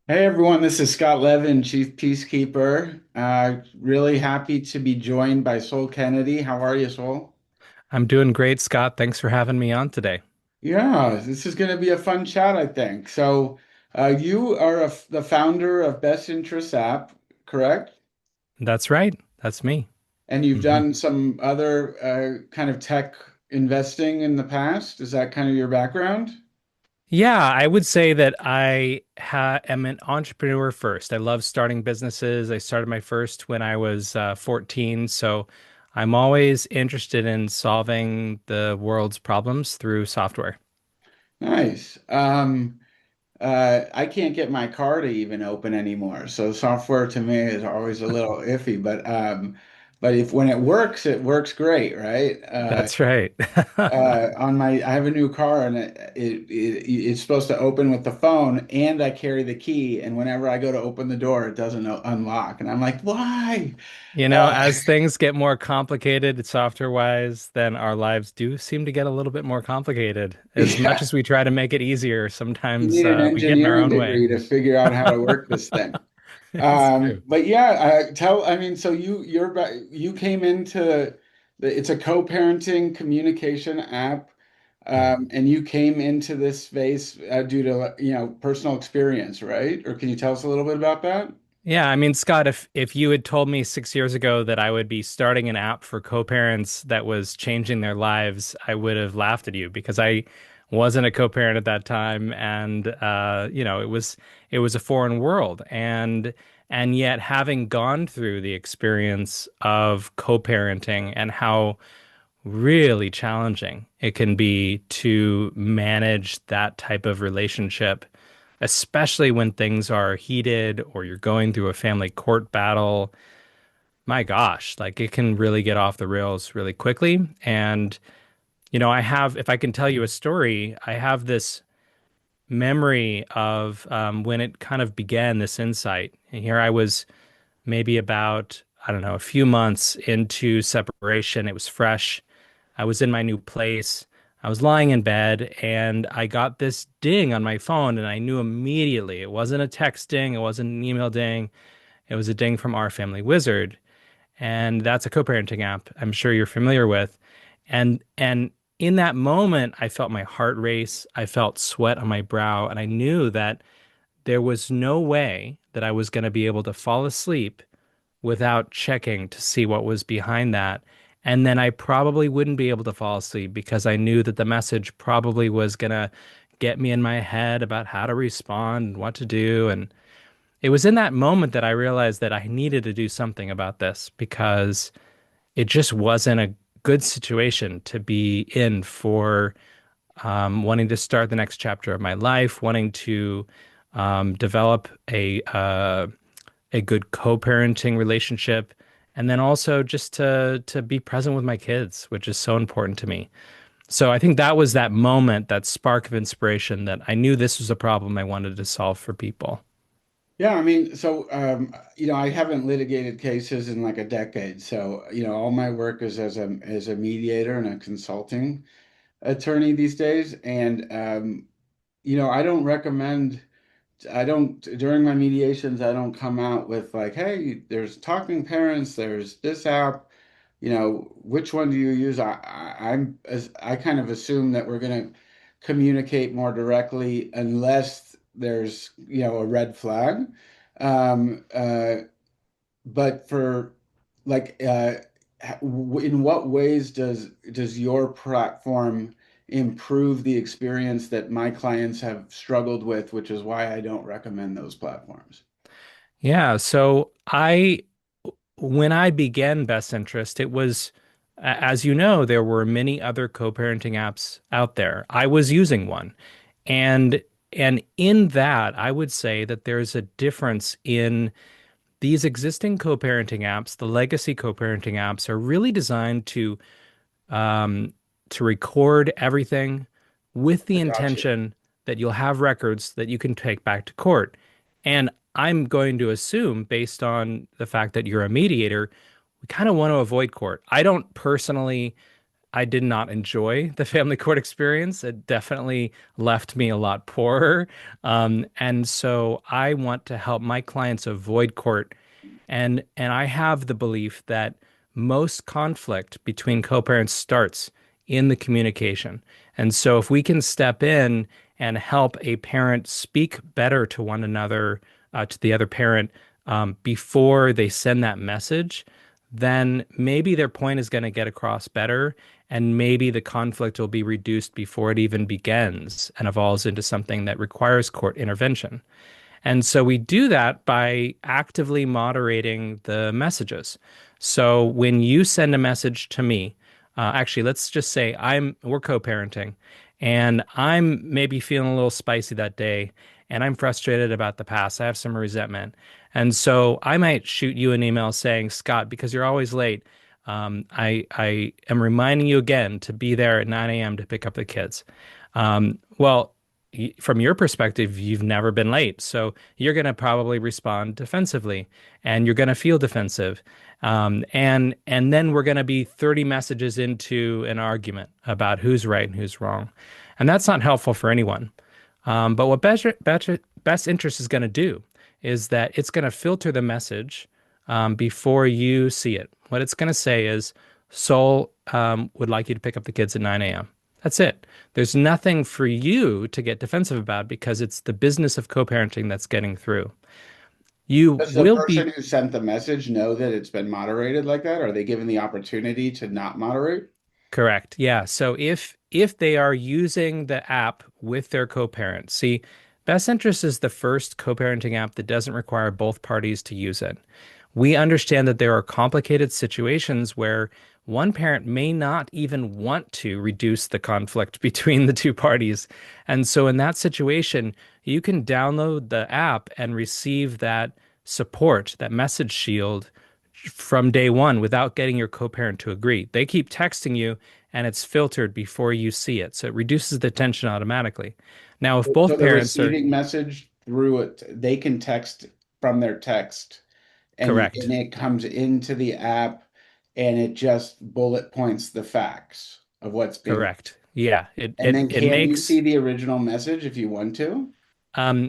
Hey everyone, this is Scott Levin, Chief Peacekeeper. Really happy to be joined by Sol Kennedy. How are you, Sol? I'm doing great, Scott. Thanks for having me on today. Yeah, this is going to be a fun chat, I think. You are the founder of Best Interest App, correct? That's right. That's me. And you've hmm done some other kind of tech investing in the past. Is that kind of your background? Yeah, I would say that am an entrepreneur first. I love starting businesses. I started my first when I was 14. So I'm always interested in solving the world's problems through software. Nice. I can't get my car to even open anymore. So software to me is always a little iffy, but if when it works great, right? That's right. I have a new car and it's supposed to open with the phone and I carry the key. And whenever I go to open the door, it doesn't unlock. And I'm like, why? As things get more complicated software-wise, then our lives do seem to get a little bit more complicated. As much Yeah, as we try to make it easier, you sometimes need an we get in our engineering own way. degree to figure out how to work this thing. It's true. But yeah, I mean, so you came into it's a co-parenting communication app, Mhm. and you came into this space due to, personal experience, right? Or can you tell us a little bit about that? Yeah, I mean, Scott, if you had told me 6 years ago that I would be starting an app for co-parents that was changing their lives, I would have laughed at you because I wasn't a co-parent at that time, and it was a foreign world, and yet having gone through the experience of co-parenting and how really challenging it can be to manage that type of relationship, especially when things are heated or you're going through a family court battle. My gosh, like it can really get off the rails really quickly. And, if I can tell you a story, I have this memory of when it kind of began, this insight. And here I was maybe about, I don't know, a few months into separation. It was fresh. I was in my new place. I was lying in bed and I got this ding on my phone and I knew immediately it wasn't a text ding, it wasn't an email ding, it was a ding from Our Family Wizard. And that's a co-parenting app I'm sure you're familiar with. And in that moment, I felt my heart race, I felt sweat on my brow, and I knew that there was no way that I was going to be able to fall asleep without checking to see what was behind that. And then I probably wouldn't be able to fall asleep because I knew that the message probably was going to get me in my head about how to respond and what to do. And it was in that moment that I realized that I needed to do something about this because it just wasn't a good situation to be in for wanting to start the next chapter of my life, wanting to develop a good co-parenting relationship, and then also just to be present with my kids, which is so important to me. So I think that was that moment, that spark of inspiration that I knew this was a problem I wanted to solve for people. Yeah, I mean, I haven't litigated cases in like a decade. So, all my work is as a mediator and a consulting attorney these days. And I don't recommend I don't during my mediations I don't come out with like, hey, there's talking parents, there's this app, which one do you use? I kind of assume that we're going to communicate more directly unless there's, a red flag. Um, uh, but for like, in what ways does your platform improve the experience that my clients have struggled with, which is why I don't recommend those platforms. Yeah, so when I began Best Interest, it was, as you know, there were many other co-parenting apps out there. I was using one. And and in that, I would say that there's a difference in these existing co-parenting apps. The legacy co-parenting apps are really designed um, to record everything with I the got you. intention that you'll have records that you can take back to court. And I'm going to assume, based on the fact that you're a mediator, we kind of want to avoid court. I don't personally I did not enjoy the family court experience. It definitely left me a lot poorer. And so I want to help my clients avoid court. And I have the belief that most conflict between co-parents starts in the communication. And so if we can step in and help a parent speak better to one another, to the other parent, before they send that message, then maybe their point is going to get across better, and maybe the conflict will be reduced before it even begins and evolves into something that requires court intervention. And so we do that by actively moderating the messages. So when you send a message to me, actually, let's just say we're co-parenting, and I'm maybe feeling a little spicy that day, and I'm frustrated about the past. I have some resentment. And so I might shoot you an email saying, Scott, because you're always late, I am reminding you again to be there at 9 a.m. to pick up the kids. Well, from your perspective, you've never been late. So you're going to probably respond defensively, and you're going to feel defensive. And then we're going to be 30 messages into an argument about who's right and who's wrong. And that's not helpful for anyone. But what best interest is going to do is that it's going to filter the message before you see it. What it's going to say is, Soul would like you to pick up the kids at 9 a.m. That's it. There's nothing for you to get defensive about because it's the business of co-parenting that's getting through. You Does the will be person who sent the message know that it's been moderated like that? Are they given the opportunity to not moderate? correct. Yeah. So if they are using the app with their co-parent, see, Best Interest is the first co-parenting app that doesn't require both parties to use it. We understand that there are complicated situations where one parent may not even want to reduce the conflict between the two parties. And so, in that situation, you can download the app and receive that support, that message shield from day one without getting your co parent to agree. They keep texting you and it's filtered before you see it. So, it reduces the tension automatically. Now, if So both the parents are receiving message through it, they can text from their text and correct, it comes into the app and it just bullet points the facts of what's being. correct. Yeah, it, And it, then it can you see makes the original message if you want to?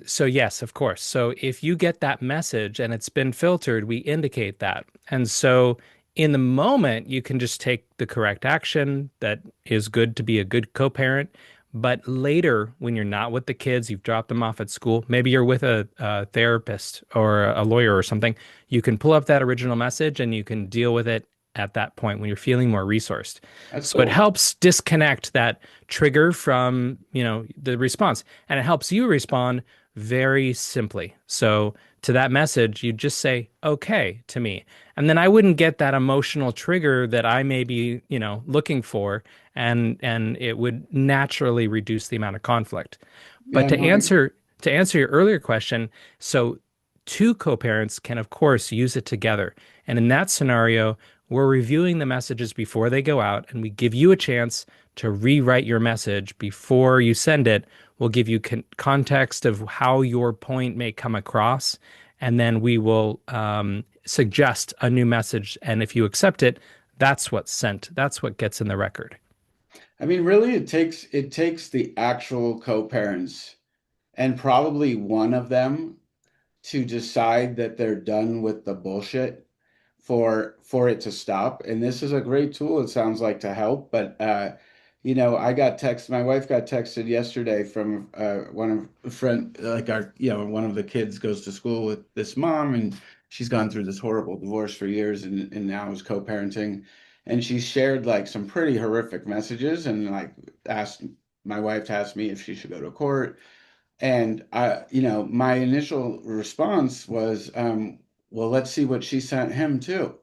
So yes, of course. So if you get that message and it's been filtered, we indicate that. And so in the moment, you can just take the correct action that is good to be a good co-parent. But later, when you're not with the kids, you've dropped them off at school, maybe you're with a therapist or a lawyer or something, you can pull up that original message and you can deal with it at that point when you're feeling more resourced. That's So it cool. helps disconnect that trigger from, the response, and it helps you respond very simply. So to that message, you just say okay to me. And then I wouldn't get that emotional trigger that I may be, looking for, and it would naturally reduce the amount of conflict. But Yeah, no, to answer your earlier question, so two co-parents can of course use it together. And in that scenario, we're reviewing the messages before they go out, and we give you a chance to rewrite your message before you send it. We'll give you context of how your point may come across, and then we will suggest a new message. And if you accept it, that's what's sent. That's what gets in the record. I mean, really, it takes the actual co-parents and probably one of them to decide that they're done with the bullshit for it to stop. And this is a great tool, it sounds like, to help. But I got text. My wife got texted yesterday from one of a friend, like one of the kids goes to school with this mom, and she's gone through this horrible divorce for years, and now is co-parenting. And she shared like some pretty horrific messages, and like asked my wife to ask me if she should go to court. And my initial response was, well, let's see what she sent him too.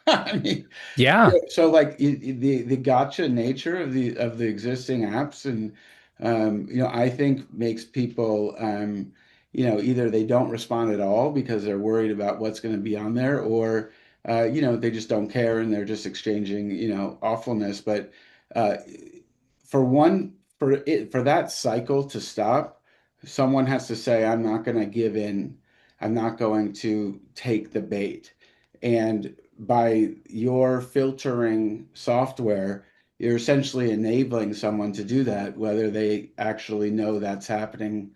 I mean, Yeah. so like the gotcha nature of the existing apps, and I think makes people, either they don't respond at all because they're worried about what's going to be on there, or they just don't care and they're just exchanging, awfulness. But uh, for that cycle to stop, someone has to say, I'm not going to give in. I'm not going to take the bait. And by your filtering software, you're essentially enabling someone to do that, whether they actually know that's happening,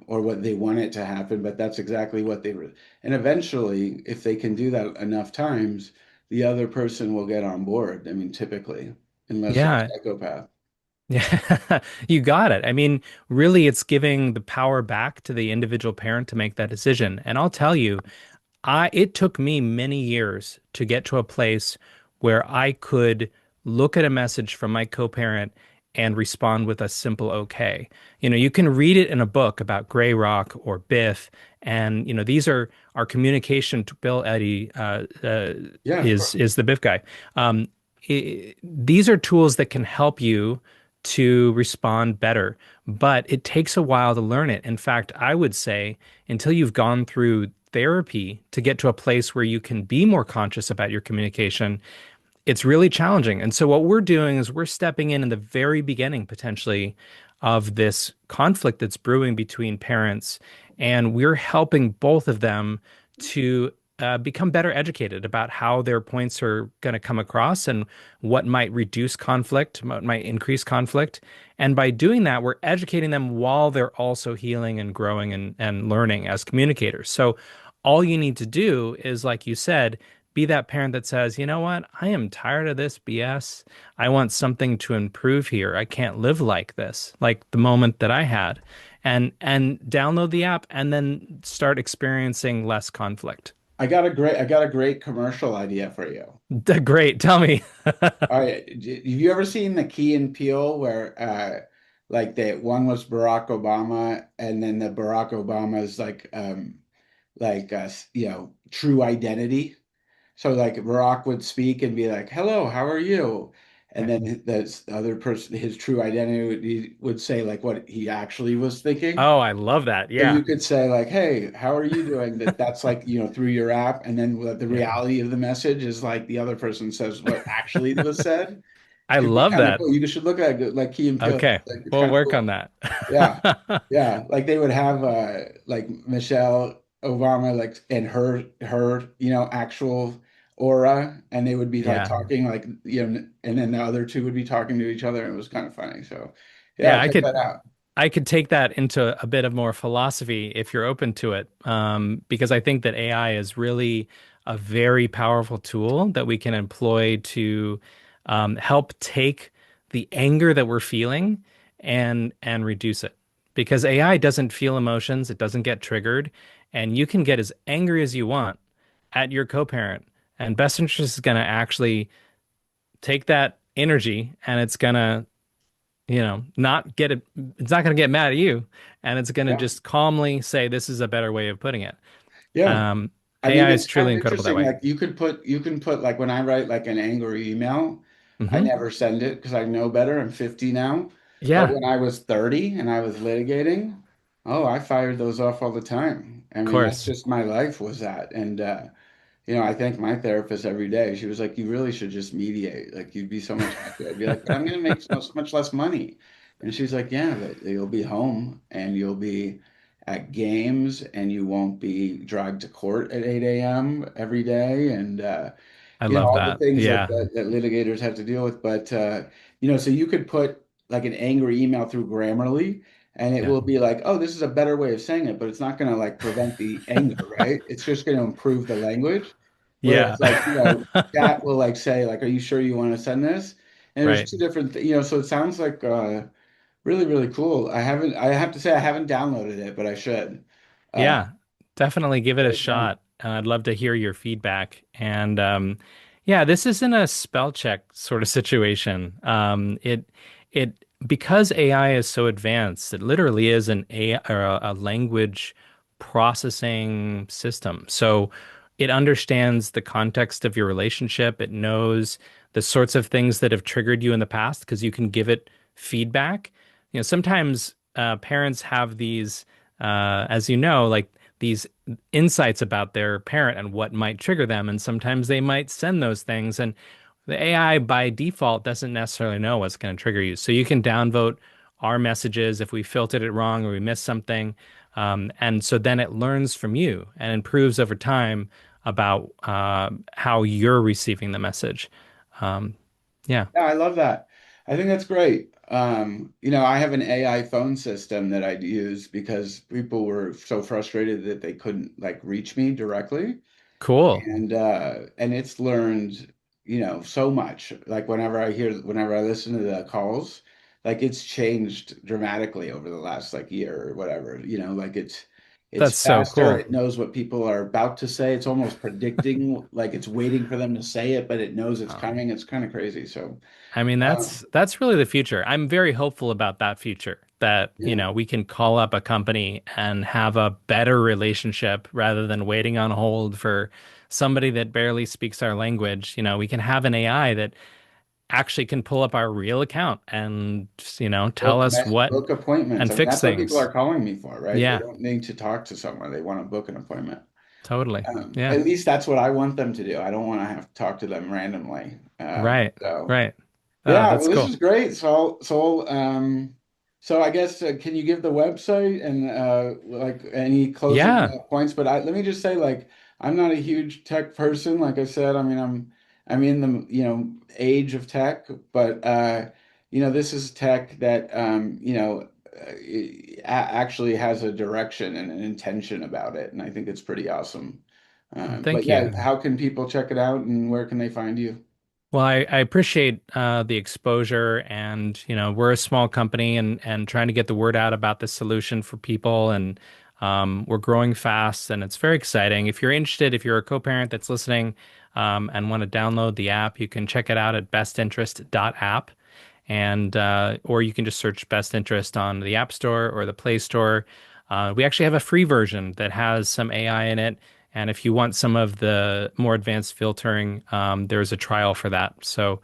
or what they want it to happen, but that's exactly what they were. And eventually, if they can do that enough times, the other person will get on board. I mean, typically, unless they're a Yeah. psychopath. Yeah, you got it. I mean, really, it's giving the power back to the individual parent to make that decision. And I'll tell you, it took me many years to get to a place where I could look at a message from my co-parent and respond with a simple okay. You can read it in a book about Grey Rock or Biff, and these are our communication. To Bill Eddy Yeah, of is course. is the Biff guy. These are tools that can help you to respond better, but it takes a while to learn it. In fact, I would say until you've gone through therapy to get to a place where you can be more conscious about your communication, it's really challenging. And so what we're doing is we're stepping in the very beginning potentially of this conflict that's brewing between parents, and we're helping both of them to become better educated about how their points are going to come across and what might reduce conflict, what might increase conflict. And by doing that, we're educating them while they're also healing and growing and learning as communicators. So all you need to do is, like you said, be that parent that says, you know what? I am tired of this BS. I want something to improve here. I can't live like this, like the moment that I had. And download the app and then start experiencing less conflict. I got a great commercial idea for you. Great. Tell me. All right, have you ever seen the Key and Peele where like the one was Barack Obama and then the Barack Obama's like true identity. So like Barack would speak and be like, "Hello, how are you?" And then the other person, his true identity would say like what he actually was thinking. Oh, I love that. So Yeah. you could say like, "Hey, how are you doing?" That's like, through your app, and then the Yeah. reality of the message is like the other person says what actually was said. I Could be love kind of that. cool. You should look at it like Key and Peele. Okay. Like it's We'll kind of work on cool. that. Yeah. Yeah. Like they would have like Michelle Obama like and her, actual aura, and they would be like Yeah. talking like, and then the other two would be talking to each other, and it was kind of funny. So yeah, Yeah, check that out. I could take that into a bit of more philosophy if you're open to it, because I think that AI is really a very powerful tool that we can employ to help take the anger that we're feeling and reduce it. Because AI doesn't feel emotions, it doesn't get triggered, and you can get as angry as you want at your co-parent. And Best Interest is going to actually take that energy and it's going to not get it, it's not going to get mad at you, and it's going to Yeah. just calmly say, this is a better way of putting it. Yeah. Um, I mean, AI is it's kind truly of incredible that interesting. way. Like you can put like when I write like an angry email, I Hmm. never send it because I know better. I'm 50 now. But Yeah, when I was 30 and I was litigating, oh, I fired those off all the time. I of mean, that's course. just my life was that. And I thank my therapist every day. She was like, "You really should just mediate. Like, you'd be so much happier." I'd be like, "But I'm going to make so much less money." And she's like, "Yeah, but you'll be home and you'll be at games and you won't be dragged to court at 8 a.m. every day. And, I love all the that. things that, Yeah, that litigators have to deal with." But, so you could put like an angry email through Grammarly and it yeah, will be like, "Oh, this is a better way of saying it," but it's not going to like prevent the anger, right? It's just going to improve the language. yeah. Whereas like, chat will like say like, "Are you sure you want to send this?" And there's Right. two different, so it sounds like really, really cool. I have to say I haven't downloaded it, but I should. Uh, Yeah, definitely give it a very fun. shot. I'd love to hear your feedback. And yeah, this isn't a spell check sort of situation. It because AI is so advanced, it literally is an AI or a language processing system. So it understands the context of your relationship. It knows the sorts of things that have triggered you in the past because you can give it feedback. Sometimes parents have these as you know, like these insights about their parent and what might trigger them. And sometimes they might send those things. And the AI by default doesn't necessarily know what's going to trigger you. So you can downvote our messages if we filtered it wrong or we missed something. And so then it learns from you and improves over time about how you're receiving the message. Um, Yeah. Yeah, I love that. I think that's great. I have an AI phone system that I'd use because people were so frustrated that they couldn't like reach me directly. Cool. And it's learned, so much. Like whenever I listen to the calls, like it's changed dramatically over the last like year or whatever. Like it's That's so faster. cool. It knows what people are about to say. It's almost predicting, like it's waiting for them to say it, but it knows it's Um, coming. It's kind of crazy. So, I mean, uh, that's really the future. I'm very hopeful about that future that, yeah. we can call up a company and have a better relationship rather than waiting on hold for somebody that barely speaks our language. We can have an AI that actually can pull up our real account and, tell us what Book appointments. and I mean, fix that's what people things. are calling me for, right? They Yeah, don't need to talk to someone. They want to book an appointment. totally. Yeah. At least that's what I want them to do. I don't want to have to talk to them randomly. Right. So Right. yeah, That's well, this cool. is great. So I guess can you give the website and like any closing Yeah. points? But let me just say, like, I'm not a huge tech person. Like I said, I mean, I'm in the age of tech, but this is tech that actually has a direction and an intention about it, and I think it's pretty awesome. But Thank yeah, you. how can people check it out, and where can they find you? Well, I appreciate the exposure, and we're a small company, and trying to get the word out about this solution for people, and we're growing fast, and it's very exciting. If you're interested, if you're a co-parent that's listening, and want to download the app, you can check it out at bestinterest.app, and or you can just search Best Interest on the App Store or the Play Store. We actually have a free version that has some AI in it, and if you want some of the more advanced filtering, there's a trial for that. So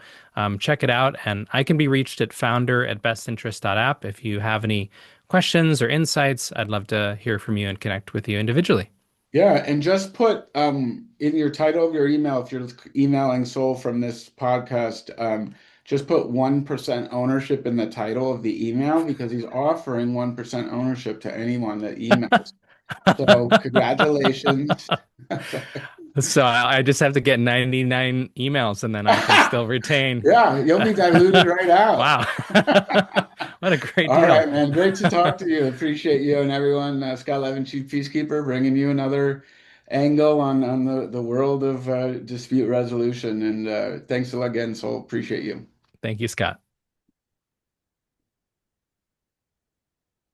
check it out, and I can be reached at founder@bestinterest.app. If you have any questions or insights, I'd love to hear from you and connect with you individually. Yeah, and just put in your title of your email, if you're emailing Sol from this podcast, just put 1% ownership in the title of the email because he's offering 1% ownership to anyone that emails. So congratulations. So I just have to get 99 emails and then I can still retain. Yeah, you'll be diluted right out. Wow. What a great All deal. right, man. Great to talk to you. Appreciate you and everyone. Scott Levin, Chief Peacekeeper, bringing you another angle on the world of dispute resolution. And thanks again, Sol. Appreciate you. Thank you, Scott.